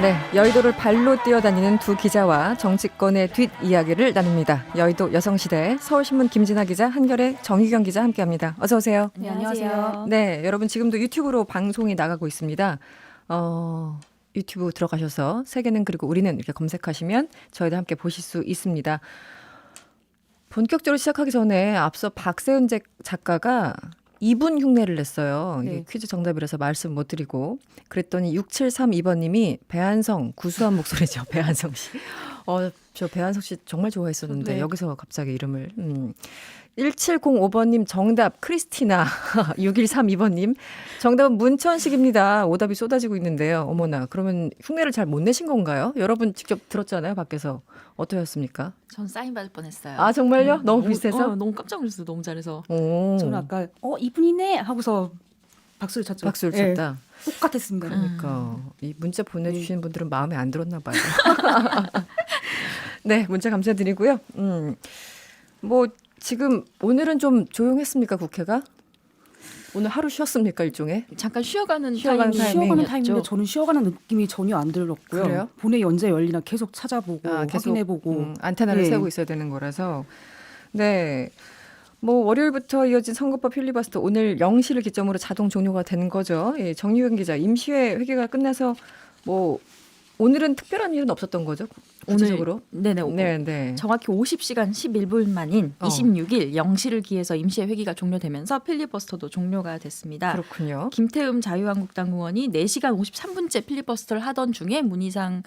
네, 여의도를 발로 뛰어다니는 두 기자와 정치권의 뒷이야기를 나눕니다. 여의도 여성시대 서울신문 김진아 기자, 한겨레 정희경 기자 함께합니다. 어서 오세요. 네, 안녕하세요. 네, 여러분 지금도 유튜브로 방송이 나가고 있습니다. 유튜브 들어가셔서 세계는 그리고 우리는 이렇게 검색하시면 저희도 함께 보실 수 있습니다. 본격적으로 시작하기 전에 앞서 박세은 작가가 2분 흉내를 냈어요. 네. 이게 퀴즈 정답이라서 말씀 못 드리고 그랬더니 6732번님이 배한성 구수한 목소리죠. 배한성 씨. 저 배한성 씨 정말 좋아했었는데 네. 여기서 갑자기 이름을 1705번님 정답 크리스티나 6132번님 정답은 문천식입니다. 오답이 쏟아지고 있는데요. 어머나 그러면 흉내를 잘 못 내신 건가요? 여러분 직접 들었잖아요. 밖에서 어떠셨습니까? 전 사인 받을 뻔했어요. 아 정말요? 너무 비슷해서? 너무 깜짝 놀랐어요. 너무 잘해서. 오. 저는 아까 이분이네 하고서 박수를 쳤죠. 박수를 예, 쳤다. 똑같았습니다. 그러니까 이 문자 보내주시는 분들은 마음에 안 들었나 봐요. 네, 문자 감사드리고요. 뭐 지금 오늘은 좀 조용했습니까 국회가? 오늘 하루 쉬었습니까 일종의? 잠깐 쉬어가는 쉬어가는 타이밍. 쉬어가는 타이밍이었죠. 타임인데 저는 쉬어가는 느낌이 전혀 안 들었고요. 그래요? 본회의 언제 열리나 계속 찾아보고 확인해보고 안테나를 네. 세우고 있어야 되는 거라서. 네. 뭐 월요일부터 이어진 선거법 필리버스터 오늘 0시를 기점으로 자동 종료가 된 거죠. 예, 정유현 기자 임시회 회계가 끝나서 뭐 오늘은 특별한 일은 없었던 거죠? 구체적으로? 네네. 네. 정확히 50시간 11분 만인 26일 0시를 기해서 임시회 회기가 종료되면서 필리버스터도 종료가 됐습니다. 그렇군요. 김태흠 자유한국당 의원이 4시간 53분째 필리버스터를 하던 중에 문희상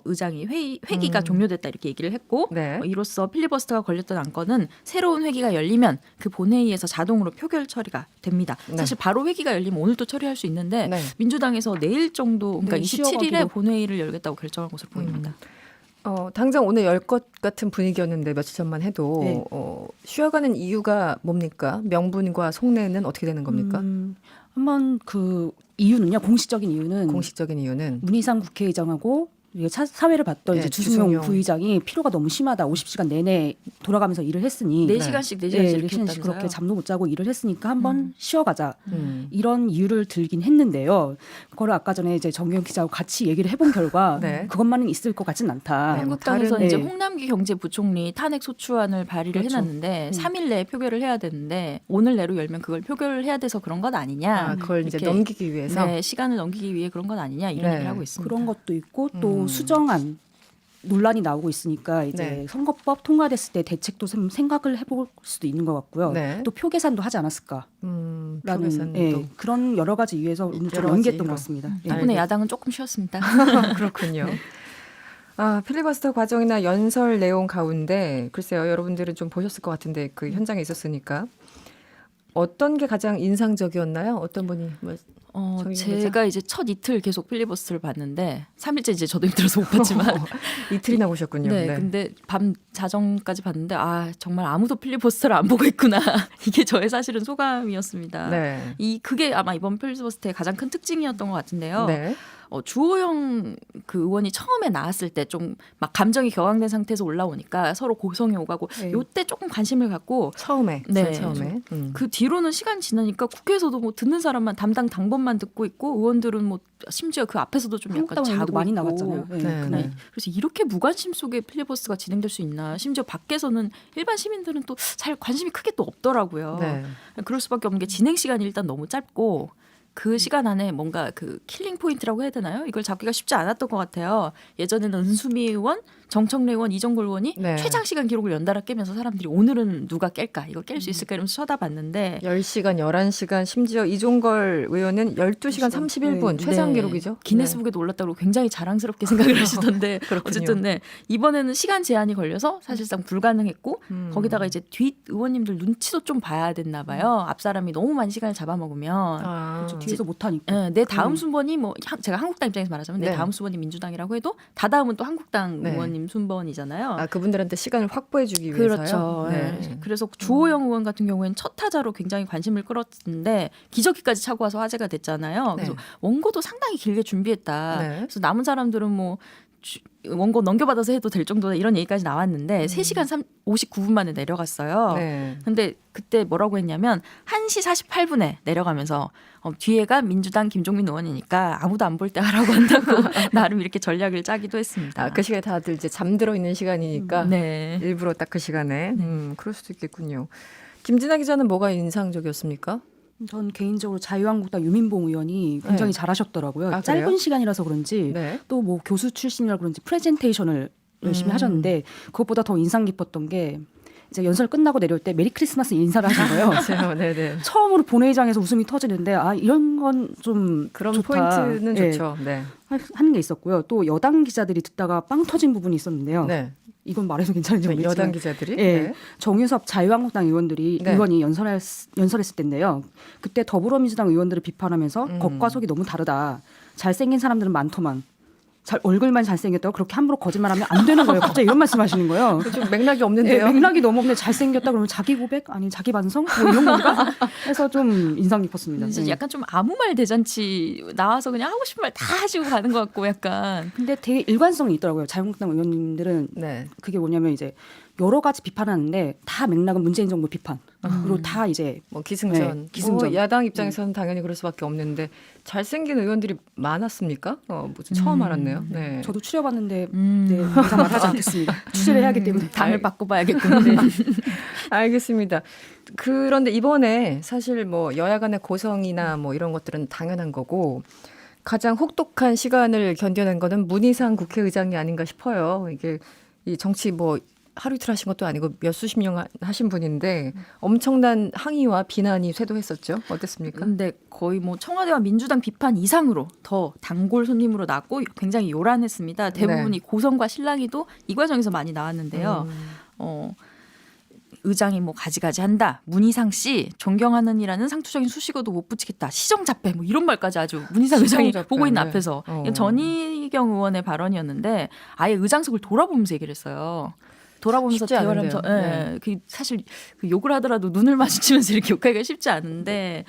의장이 회기가 종료됐다 이렇게 얘기를 했고 네. 이로써 필리버스터가 걸렸던 안건은 새로운 회기가 열리면 그 본회의에서 자동으로 표결 처리가 됩니다. 네. 사실 바로 회기가 열리면 오늘도 처리할 수 있는데 네. 민주당에서 내일 정도 그러니까 네, 27일에 쉬어가기로. 본회의를 열겠다고 결정한 것으로 보입니다. 당장 오늘 열 것 같은 분위기였는데 며칠 전만 해도 네. 쉬어가는 이유가 뭡니까? 명분과 속내는 어떻게 되는 겁니까? 한번 그 이유는요. 공식적인 이유는 공식적인 이유는 문희상 국회의장하고 이게 사회를 봤던 네, 이제 주승용. 주승용 부의장이 피로가 너무 심하다. 50시간 내내 돌아가면서 일을 했으니 4시간씩 4시간씩 네, 이렇게 4시간씩 했다면서요? 그렇게 잠도 못 자고 일을 했으니까 한번 쉬어가자. 이런 이유를 들긴 했는데요. 그거를 아까 전에 이제 정경 기자하고 같이 얘기를 해본 결과 네. 그것만은 있을 것 같진 않다. 네, 한국당에서 다른- 이제 네. 홍남기 경제부총리 탄핵 소추안을 발의를 그렇죠. 해놨는데 3일 내에 표결을 해야 되는데 오늘 내로 열면 그걸 표결을 해야 돼서 그런 건 아니냐. 그걸 이제 이렇게, 넘기기 위해서 네, 시간을 넘기기 위해 그런 건 아니냐 이런 네. 얘기를 하고 있습니다. 그런 것도 있고 또 수정안 논란이 나오고 있으니까 이제 네. 선거법 통과됐을 때 대책도 좀 생각을 해볼 수도 있는 것 같고요. 네. 또 표 계산도 하지 않았을까? 표계산도. 라는 그런 여러 가지 이유에서 오늘 좀 여러 가지 연기했던 이유로. 것 같습니다. 예. 덕분에 야당은 조금 쉬었습니다. 그렇군요. 필리버스터 과정이나 연설 내용 가운데 글쎄요, 여러분들은 좀 보셨을 것 같은데 그 현장에 있었으니까 어떤 게 가장 인상적이었나요? 어떤 분이 정의경 제가 이제 첫 이틀 계속 필리버스터를 봤는데 3일째 이제 저도 힘들어서 못 봤지만 이틀이나 보셨군요. 네, 근데 밤 자정까지 봤는데 정말 아무도 필리버스터를 안 보고 있구나. 이게 저의 사실은 소감이었습니다. 네. 그게 아마 이번 필리버스터의 가장 큰 특징이었던 것 같은데요. 네. 주호영 그 의원이 처음에 나왔을 때 좀 막 감정이 격앙된 상태에서 올라오니까 서로 고성이 오가고 네. 요때 조금 관심을 갖고 처음에. 네. 처음에. 그 뒤로는 시간 지나니까 국회에서도 뭐 듣는 사람만 담당 당번만 듣고 있고 의원들은 뭐 심지어 그 앞에서도 좀 약간 한국당 자고 의원도 많이 있고. 나갔잖아요. 네. 네, 그날. 네. 그래서 이렇게 무관심 속에 필리버스터가 진행될 수 있나. 심지어 밖에서는 일반 시민들은 또 잘 관심이 크게 또 없더라고요. 네. 그럴 수밖에 없는 게 진행 시간이 일단 너무 짧고 그 시간 안에 뭔가 그 킬링 포인트라고 해야 되나요? 이걸 잡기가 쉽지 않았던 것 같아요. 예전에는 은수미 의원, 정청래 의원, 이정골 의원이 네. 최장 시간 기록을 연달아 깨면서 사람들이 오늘은 누가 깰까? 이걸 깰 수 있을까? 이러면서 쳐다봤는데 10시간, 11시간, 심지어 이종걸 의원은 12시간 31분 네. 최장 네. 기록이죠. 기네스북에도 올랐다고 굉장히 자랑스럽게 생각을 하시던데 그렇군요. 어쨌든 이번에는 시간 제한이 걸려서 사실상 불가능했고 거기다가 이제 뒷 의원님들 눈치도 좀 봐야 됐나 봐요. 앞 사람이 너무 많이 시간을 잡아먹으면 그렇죠. 뒤에서 못하니까. 내 다음 순번이 뭐 제가 한국당 입장에서 말하자면 내 네. 다음 순번이 민주당이라고 해도 다다음은 또 한국당 네. 의원님 순번이잖아요. 그분들한테 시간을 확보해주기 위해서요. 그렇죠. 네. 네. 그래서 주호영 의원 같은 경우에는 첫 타자로 굉장히 관심을 끌었는데 기저귀까지 차고 와서 화제가 됐잖아요. 그래서 네. 원고도 상당히 길게 준비했다. 네. 그래서 남은 사람들은 뭐 원고 넘겨받아서 해도 될 정도다 이런 얘기까지 나왔는데 3시간 59분 만에 내려갔어요. 네. 근데 그때 뭐라고 했냐면 1시 48분에 내려가면서 뒤에가 민주당 김종민 의원이니까 아무도 안 볼 때 하라고 한다고 나름 이렇게 전략을 짜기도 했습니다. 그 시간에 다들 이제 잠들어 있는 시간이니까 네. 일부러 딱 그 시간에 그럴 수도 있겠군요. 김진아 기자는 뭐가 인상적이었습니까? 전 개인적으로 자유한국당 유민봉 의원이 굉장히 네. 잘하셨더라고요. 아, 그래요? 짧은 시간이라서 그런지 네. 또 뭐 교수 출신이라 그런지 프레젠테이션을 열심히 하셨는데 그것보다 더 인상 깊었던 게 이제 연설 끝나고 내려올 때 메리 크리스마스 인사를 하신 거예요. 맞아요. 네네. 처음으로 본회의장에서 웃음이 터지는데 이런 건 좀 그런 좋다. 포인트는 예, 좋죠. 네. 하는 게 있었고요. 또 여당 기자들이 듣다가 빵 터진 부분이 있었는데요. 네. 이건 말해서 괜찮은지 모르겠지만 여당 기자들이. 예, 네. 정유섭 자유한국당 의원들이 네. 의원이 연설했을 때인데요. 그때 더불어민주당 의원들을 비판하면서 겉과 속이 너무 다르다. 잘생긴 사람들은 많더만. 얼굴만 잘생겼다고 그렇게 함부로 거짓말하면 안 되는 거예요. 갑자기 이런 말씀하시는 거예요. 좀 맥락이 없는데요. 네, 맥락이 너무 없는데 잘생겼다 그러면 자기 고백 아니 자기 반성 뭐 이런 건가 해서 좀 인상 깊었습니다. 진짜 약간 좀 아무 말 대잔치 나와서 그냥 하고 싶은 말 다 하시고 가는 것 같고 약간 근데 되게 일관성이 있더라고요. 자유한국당 의원님들은 네. 그게 뭐냐면 이제 여러 가지 비판하는데 다 맥락은 문재인 정부 비판. 그리고 다 이제 뭐 기승전. 네, 기승전. 뭐 야당 입장에서는 당연히 그럴 수밖에 없는데 잘생긴 의원들이 많았습니까? 무슨 처음 알았네요. 네. 저도 추려봤는데 네, 이상 말하지 않겠습니다. 취재를 해야 하기 때문에 당을 바꿔봐야겠군요. 알겠습니다. 그런데 이번에 사실 뭐 여야 간의 고성이나 뭐 이런 것들은 당연한 거고 가장 혹독한 시간을 견뎌낸 거는 문희상 국회의장이 아닌가 싶어요. 이게 이 정치 뭐 하루 이틀 하신 것도 아니고 몇 수십 년 하신 분인데 엄청난 항의와 비난이 쇄도했었죠. 어땠습니까? 근데 거의 뭐 청와대와 민주당 비판 이상으로 더 단골 손님으로 나왔고 굉장히 요란했습니다. 대부분이 고성과 신랑이도 이 과정에서 많이 나왔는데요. 의장이 뭐 가지가지 한다. 문희상 씨 존경하는이라는 상투적인 수식어도 못 붙이겠다. 시정잡배 뭐 이런 말까지 아주 문희상 의장이 시정잡배, 보고 있는 네. 앞에서 이건 전희경 의원의 발언이었는데 아예 의장석을 돌아보면서 얘기를 했어요. 돌아보면서 쉽지 대화를 않은데요. 하면서 그 사실 그 욕을 하더라도 눈을 마주치면서 이렇게 욕하기가 쉽지 않은데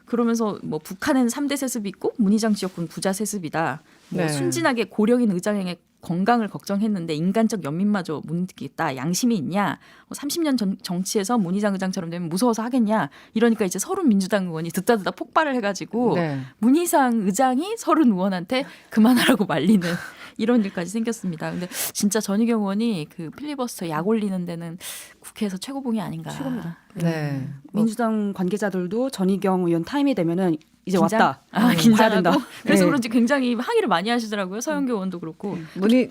그러면서 뭐 북한에는 3대 세습이 있고 문희장 지역군 부자 세습이다. 뭐 네. 순진하게 고령인 의장의 건강을 걱정했는데 인간적 연민마저 못 느끼겠다. 양심이 있냐? 30년 정치에서 문희상 의장처럼 되면 무서워서 하겠냐? 이러니까 이제 서른 민주당 의원이 듣다 폭발을 해가지고 네. 문희상 의장이 서른 의원한테 그만하라고 말리는 이런 일까지 생겼습니다. 근데 진짜 전희경 의원이 그 필리버스터 약 올리는 데는 국회에서 최고봉이 아닌가. 최고입니다. 네. 민주당 관계자들도 전희경 의원 타임이 되면은 이제 긴장? 왔다. 아, 봐야 긴장하고. 된다. 그래서 네. 그런지 굉장히 항의를 많이 하시더라고요. 서영교 의원도 그렇고.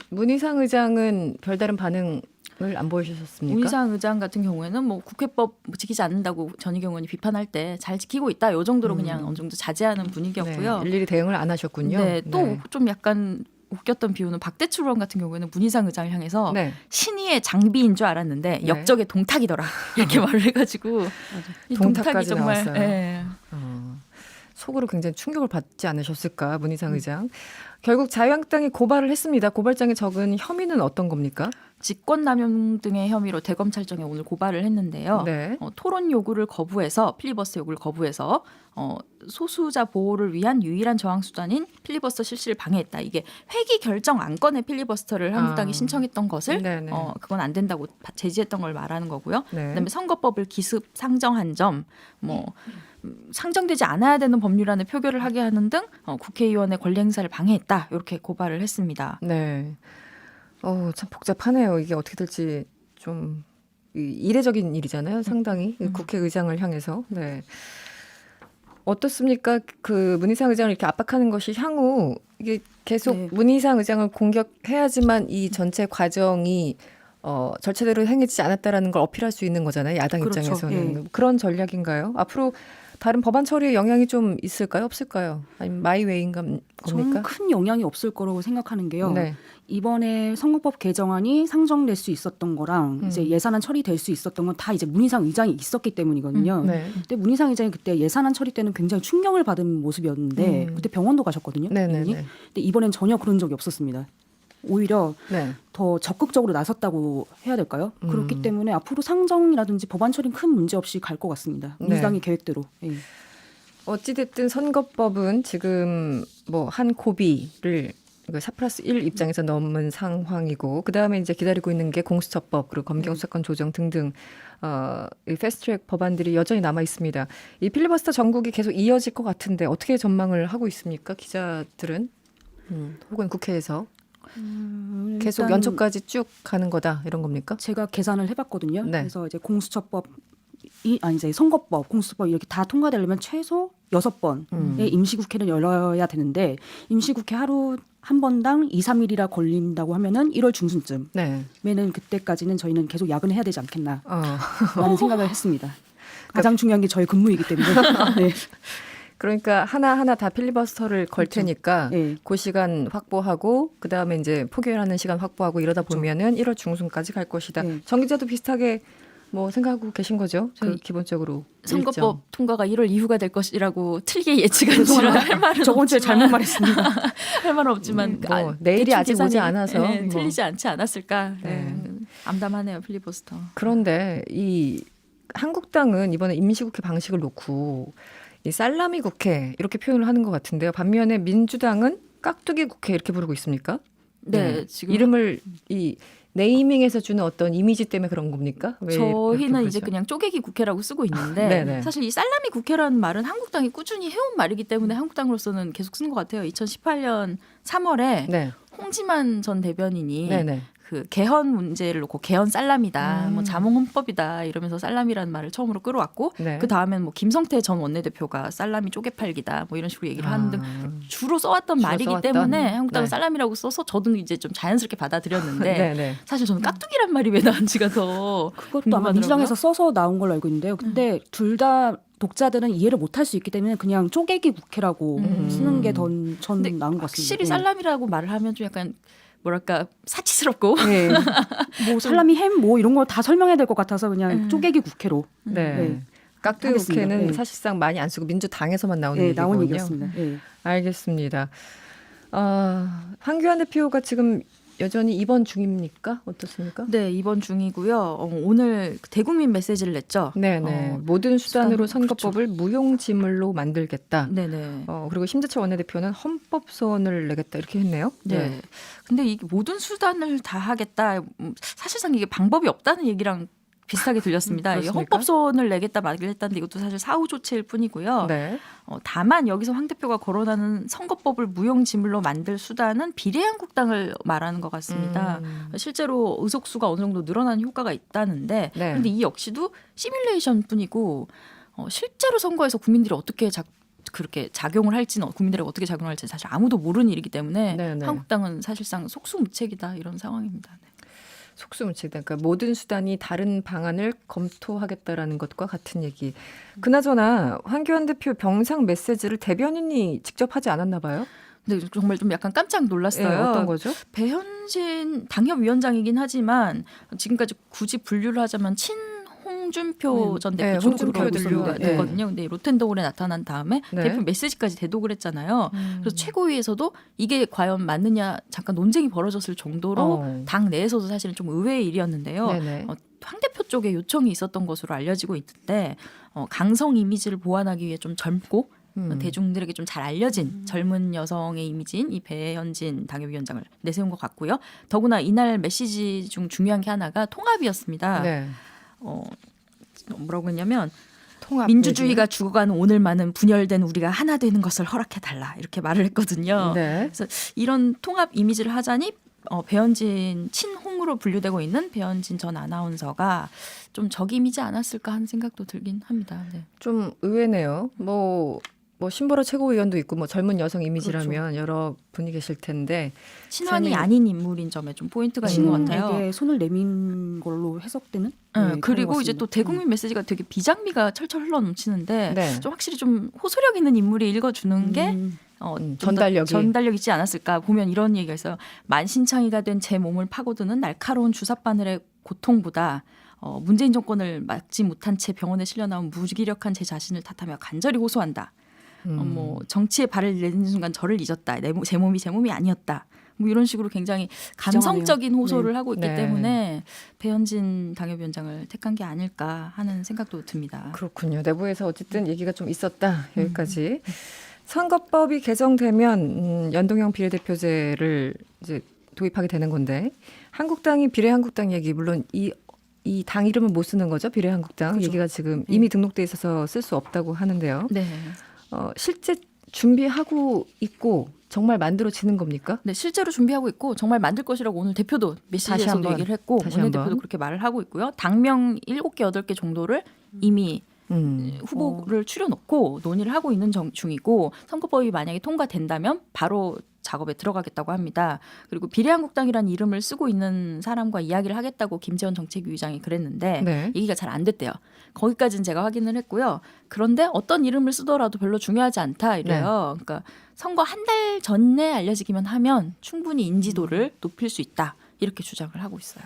문희상 의장은 별다른 반응을 안 보여주셨습니까? 문희상 의장 같은 경우에는 뭐 국회법 지키지 않는다고 전희경 의원이 비판할 때 잘 지키고 있다. 이 정도로 그냥 어느 정도 자제하는 분위기였고요. 네, 일일이 대응을 안 하셨군요. 네, 또 좀 약간 웃겼던 비유는 박대출 의원 같은 경우에는 문희상 의장을 향해서 네. 신의의 장비인 줄 알았는데 네. 역적의 동탁이더라 이렇게 말을 해가지고 이 동탁이 동탁까지 정말 나왔어요. 예. 속으로 굉장히 충격을 받지 않으셨을까 문희상 의장. 결국 자유한국당이 고발을 했습니다. 고발장에 적은 혐의는 어떤 겁니까? 직권남용 등의 혐의로 대검찰청에 오늘 고발을 했는데요. 네. 토론 요구를 거부해서 필리버스터 요구를 거부해서 소수자 보호를 위한 유일한 저항 수단인 필리버스터 실시를 방해했다. 이게 회기 결정 안건의 필리버스터를 한국당이 신청했던 것을 네네. 그건 안 된다고 제지했던 걸 말하는 거고요. 네. 그다음에 선거법을 기습 상정한 점, 뭐 상정되지 않아야 되는 법률안을 표결을 하게 하는 등 국회의원의 권리 행사를 방해했다. 이렇게 고발을 했습니다. 네. 참 복잡하네요. 이게 어떻게 될지 좀 이례적인 일이잖아요. 상당히 국회의장을 향해서. 네. 어떻습니까? 그 문희상 의장을 이렇게 압박하는 것이 향후 이게 계속 네. 문희상 의장을 공격해야지만 이 전체 과정이 절차대로 행해지지 않았다라는 걸 어필할 수 있는 거잖아요. 야당 그렇죠. 입장에서는. 예. 그런 전략인가요? 앞으로 다른 법안 처리에 영향이 좀 있을까요? 없을까요? 아니면 마이웨이인가 겁니까? 저는 큰 영향이 없을 거라고 생각하는 게요. 네. 이번에 선거법 개정안이 상정될 수 있었던 거랑 이제 예산안 처리될 수 있었던 건 다 이제 문희상 의장이 있었기 때문이거든요. 네. 근데 문희상 의장이 그때 예산안 처리 때는 굉장히 충격을 받은 모습이었는데 그때 병원도 가셨거든요. 네네네. 이분이. 근데 이번엔 전혀 그런 적이 없었습니다. 오히려 네. 더 적극적으로 나섰다고 해야 될까요? 그렇기 때문에 앞으로 상정이라든지 법안 처리는 큰 문제 없이 갈 것 같습니다. 네. 민주당의 계획대로. 예. 어찌됐든 선거법은 지금 뭐 한 고비를 샤+1 입장에서 넘은 상황이고 그다음에 이제 기다리고 있는 게 공수처법 그리고 검경수사권 조정 등등 이 패스트트랙 법안들이 여전히 남아 있습니다. 이 필리버스터 전국이 계속 이어질 것 같은데 어떻게 전망을 하고 있습니까? 기자들은 혹은 국회에서 계속 일단 연초까지 쭉 가는 거다 이런 겁니까? 제가 계산을 해봤거든요. 네. 그래서 이제 공수처법 이제 선거법, 공수처법 이렇게 다 통과되려면 최소 6번의 임시국회는 열어야 되는데 임시국회 하루 한 번당 2, 3일이라 걸린다고 하면은 1월 중순쯤. 네. 면은 그때까지는 저희는 계속 야근해야 되지 않겠나라는 생각을 했습니다. 그러니까 가장 중요한 게 저희 근무이기 때문에. 네. 그러니까 하나하나 다 필리버스터를 걸 그렇죠. 테니까 네. 그 시간 확보하고 그다음에 이제 포기하는 시간 확보하고 이러다 보면은 1월 중순까지 갈 것이다. 네. 정 기자도 비슷하게 뭐 생각하고 계신 거죠? 저희 기본적으로 선거법 일정. 통과가 1월 이후가 될 것이라고 틀게 예측한 지라 할 말은 저번 주에 없지만 잘못 말했습니다. 할 말은 없지만 뭐 내일이 대충 아직 오지 계산이, 않아서 뭐. 틀리지 않지 않았을까. 네. 암담하네요 필리버스터. 그런데 이 한국당은 이번에 임시국회 방식을 놓고 이 살라미 국회 이렇게 표현을 하는 것 같은데요. 반면에 민주당은 깍두기 국회 이렇게 부르고 있습니까? 네, 지금 이름을 이 네이밍에서 주는 어떤 이미지 때문에 그런 겁니까? 왜 이렇게 저희는 이제 부르죠? 그냥 쪼개기 국회라고 쓰고 있는데 네네. 사실 이 살라미 국회라는 말은 한국당이 꾸준히 해온 말이기 때문에 한국당으로서는 계속 쓰는 것 같아요. 2018년 3월에 네, 홍지만 전 대변인이 네네. 그 개헌 문제를 놓고 개헌 살람이다, 뭐 자몽 헌법이다 이러면서 살람이라는 말을 처음으로 끌어왔고 네. 그 다음엔 뭐 김성태 전 원내대표가 살람이 쪼개팔기다 뭐 이런 식으로 얘기를 하는 등 주로 써왔던 주로 말이기 써왔던? 때문에 한국당은 네. 살람이라고 써서 저도 이제 좀 자연스럽게 받아들였는데 네네. 사실 저는 깍두기란 말이 왜 나온지가 더 그것도 아마 궁금하더라고요. 민주당에서 써서 나온 걸로 알고 있는데요. 근데 둘 다 독자들은 이해를 못할 수 있기 때문에 그냥 쪼개기 국회라고 쓰는 게 더 전 근데 나은 것 같습니다. 확실히 네. 살람이라고 말을 하면 좀 약간 뭐랄까 사치스럽고 네. 뭐 살라미 햄 뭐 이런 거 다 설명해야 될 것 같아서 그냥 쪼개기 국회로 네. 네. 깍두기 하겠습니다. 국회는 네. 사실상 많이 안 쓰고 민주당에서만 나오는 네, 얘기군요. 나온 얘기였습니다. 네. 알겠습니다. 황교안 대표가 지금 여전히 입원 중입니까? 어떻습니까? 네 이번 중이고요. 오늘 대국민 메시지를 냈죠. 네네. 모든 수단으로 수단, 선거법을 무용지물로 만들겠다. 네네. 그리고 심재철 원내대표는 헌법 소원을 내겠다 이렇게 했네요. 네. 근데 이게 모든 수단을 다 하겠다. 사실상 이게 방법이 없다는 얘기랑 비슷하게 들렸습니다. 이게 그렇습니까? 헌법 소원을 내겠다 말을 했다는데 이것도 사실 사후 조치일 뿐이고요. 네. 다만 여기서 황 대표가 거론하는 선거법을 무용지물로 만들 수단은 비례한국당을 말하는 것 같습니다. 실제로 의석수가 어느 정도 늘어나는 효과가 있다는데 네. 그런데 이 역시도 시뮬레이션뿐이고 실제로 선거에서 국민들이 어떻게 그렇게 작용을 할지는 국민들에게 어떻게 작용을 할지는 사실 아무도 모르는 일이기 때문에 네네. 한국당은 사실상 속수무책이다 이런 상황입니다. 네. 속수무책. 그러니까 모든 수단이 다른 방안을 검토하겠다라는 것과 같은 얘기. 그나저나 황교안 대표 병상 메시지를 대변인이 직접 하지 않았나 봐요. 근데 정말 좀 약간 깜짝 놀랐어요. 네, 어떤 거죠? 배현진 당협위원장이긴 하지만 지금까지 굳이 분류를 하자면 홍준표 전 대표 네, 쪽으로 홍준표 분류가 대표. 됐거든요. 근데 로텐더홀에 나타난 다음에 네. 대표 메시지까지 대독을 했잖아요. 그래서 최고위에서도 이게 과연 맞느냐 잠깐 논쟁이 벌어졌을 정도로 당 내에서도 사실은 좀 의외의 일이었는데요. 네네. 황 대표 쪽에 요청이 있었던 것으로 알려지고 있는데 강성 이미지를 보완하기 위해 좀 젊고 대중들에게 좀 잘 알려진 젊은 여성의 이미지인 이 배현진 당협위원장을 내세운 것 같고요. 더구나 이날 메시지 중 중요한 게 하나가 통합이었습니다. 네. 뭐라고 했냐면 통합 민주주의가 죽어가는 오늘만은 분열된 우리가 하나 되는 것을 허락해달라 이렇게 말을 했거든요. 네. 그래서 이런 통합 이미지를 하자니 배현진 친홍으로 분류되고 있는 배현진 전 아나운서가 좀 적임이지 않았을까 하는 생각도 들긴 합니다. 네. 좀 의외네요. 뭐 신보라 최고위원도 있고 뭐 젊은 여성 이미지라면 여러 분이 계실 텐데 친환이 재미- 아닌 인물인 점에 좀 포인트가 있는 것 같아요. 친에게 손을 내민 걸로 해석되는. 네, 그리고 이제 또 대국민 메시지가 되게 비장미가 철철 흘러 넘치는데 네. 좀 확실히 좀 호소력 있는 인물이 읽어주는 게 좀 더 전달력이. 전달력 있지 않았을까 보면 이런 얘기가 있어요. 만신창이가 된 제 몸을 파고드는 날카로운 주사바늘의 고통보다 문재인 정권을 막지 못한 채 병원에 실려 나온 무기력한 제 자신을 탓하며 간절히 호소한다. 뭐 정치에 발을 내딛는 순간 저를 잊었다. 제 몸이 아니었다. 뭐 이런 식으로 굉장히 감성적인 호소를 하고 있기 네. 때문에 배현진 당협위원장을 택한 게 아닐까 하는 생각도 듭니다. 그렇군요. 내부에서 어쨌든 얘기가 좀 있었다. 여기까지. 선거법이 개정되면 연동형 비례대표제를 이제 도입하게 되는 건데 한국당이 비례한국당 얘기 물론 이 당 이름은 못 쓰는 거죠. 비례한국당 그렇죠. 얘기가 지금 이미 등록돼 있어서 쓸 수 없다고 하는데요. 네. 실제 준비하고 있고 정말 만들어지는 겁니까? 네, 실제로 준비하고 있고 정말 만들 것이라고 오늘 대표도 다시 메시지에서도 한번, 얘기를 했고 다시 원내 한번. 대표도 그렇게 말을 하고 있고요. 당명 7개, 8개 정도를 이미 후보를 추려놓고 논의를 하고 있는 중이고 선거법이 만약에 통과된다면 바로 작업에 들어가겠다고 합니다. 그리고 비례한국당이라는 이름을 쓰고 있는 사람과 이야기를 하겠다고 김재원 정책위의장이 그랬는데 네. 얘기가 잘 안 됐대요. 거기까지는 제가 확인을 했고요. 그런데 어떤 이름을 쓰더라도 별로 중요하지 않다 이래요. 그러니까 선거 한 달 전에 알려지기만 하면 충분히 인지도를 높일 수 있다 이렇게 주장을 하고 있어요.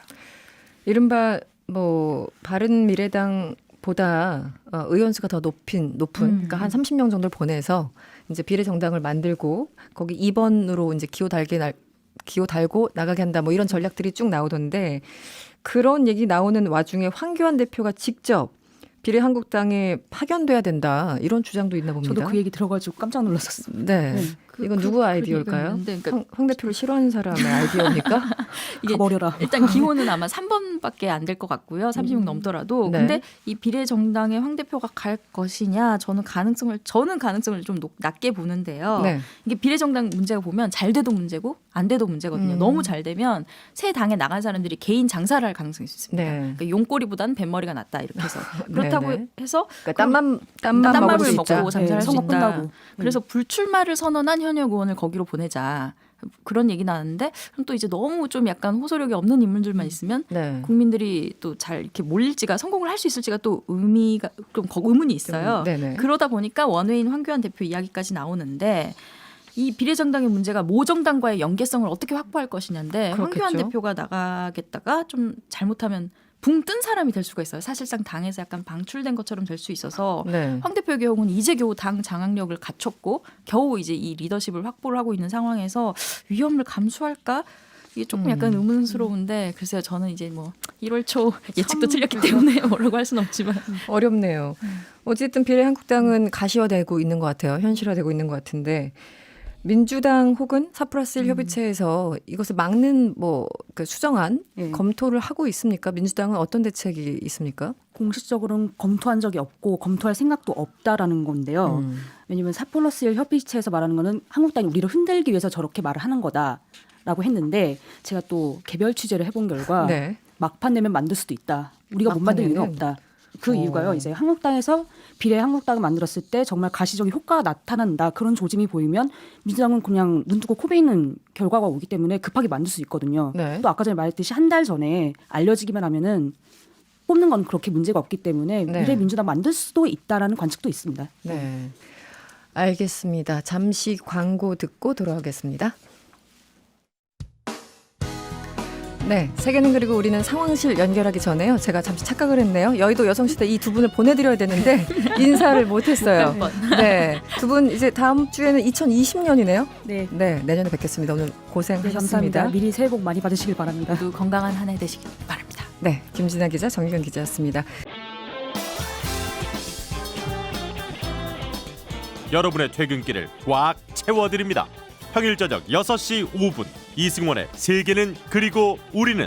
이른바 뭐 바른미래당보다 의원수가 더 높은 그러니까 한 30명 정도를 보내서 이제 비례정당을 만들고 거기 2번으로 이제 기호 달고 나가게 한다 뭐 이런 전략들이 쭉 나오던데 그런 얘기 나오는 와중에 황교안 대표가 직접 비례한국당에 파견돼야 된다 이런 주장도 있나 봅니다. 저도 그 얘기 들어가지고 깜짝 놀랐었어요. 네. 이건 누구 아이디어일까요? 그러니까 황 대표를 싫어하는 사람의 아이디어입니까? 이게 가버려라. 일단 기호는 아마 3번밖에 안 될 것 같고요. 30명 넘더라도. 네. 근데 이 비례정당에 황 대표가 갈 것이냐 저는 가능성을 좀 낮게 보는데요. 네. 이게 비례정당 문제가 보면 잘 돼도 문제고 안 돼도 문제거든요. 너무 잘 되면 새 당에 나간 사람들이 개인 장사를 할 가능성이 있습니다. 네. 그러니까 용꼬리보다는 뱃머리가 낫다 이렇게 해서 그렇다고 네, 네. 해서 그러니까 땀만 먹을 땀밥을 수 먹고 있다. 장사를 할 수 선거 있다. 끝나고. 그래서 불출마를 선언한 현역 의원을 거기로 보내자. 그런 얘기 나왔는데 그럼 또 이제 너무 좀 약간 호소력이 없는 인물들만 있으면 네. 국민들이 또 잘 이렇게 몰릴지가 성공을 할 수 있을지가 또 의미가 좀 의문이 있어요. 네네. 그러다 보니까 원외인 황교안 대표 이야기까지 나오는데 이 비례정당의 문제가 모정당과의 연계성을 어떻게 확보할 것이냐인데 그렇겠죠. 황교안 대표가 나가겠다가 좀 잘못하면 붕 뜬 사람이 될 수가 있어요. 사실상 당에서 약간 방출된 것처럼 될 수 있어서 네. 황 대표의 경우는 이제 겨우 당 장악력을 갖췄고 겨우 이제 이 리더십을 확보를 하고 있는 상황에서 위험을 감수할까? 이게 조금 약간 의문스러운데 글쎄요. 저는 이제 뭐 1월 초 예측도 틀렸기 때문에 뭐라고 할 수는 없지만 어렵네요. 어쨌든 비례한국당은 가시화되고 있는 것 같아요. 현실화되고 있는 것 같은데 민주당 혹은 4+1 협의체에서 이것을 막는 그 수정안 예. 검토를 하고 있습니까? 민주당은 어떤 대책이 있습니까? 공식적으로는 검토한 적이 없고 검토할 생각도 없다라는 건데요. 왜냐하면 4+1 협의체에서 말하는 거는 한국당이 우리를 흔들기 위해서 저렇게 말을 하는 거다라고 했는데 제가 또 개별 취재를 해본 결과 네. 막판 내면 만들 수도 있다. 우리가 못 막판 만들 이유는 내면? 없다. 그 이유가요. 이제 한국당에서 비례 한국당을 만들었을 때 정말 가시적인 효과가 나타난다. 그런 조짐이 보이면 민주당은 그냥 눈 뜨고 코 베이는 결과가 오기 때문에 급하게 만들 수 있거든요. 네. 또 아까 전에 말했듯이 한 달 전에 알려지기만 하면은 뽑는 건 그렇게 문제가 없기 때문에 네. 미래 민주당 만들 수도 있다라는 관측도 있습니다. 네. 알겠습니다. 잠시 광고 듣고 돌아오겠습니다. 네, 세계는 그리고 우리는 상황실 연결하기 전에요. 제가 잠시 착각을 했네요. 여의도 여성시대 이 두 분을 보내드려야 되는데 인사를 못했어요. 네, 두 분 이제 다음 주에는 2020년이네요. 네. 네, 내년에 뵙겠습니다. 오늘 네, 고생하셨습니다. 감사합니다. 미리 새해 복 많이 받으시길 바랍니다. 모두 건강한 한 해 되시길 바랍니다. 네, 김진아 기자, 정희경 기자였습니다. 여러분의 퇴근길을 꽉 채워드립니다. 평일 저녁 6시 5분 이승원의 세계는 그리고 우리는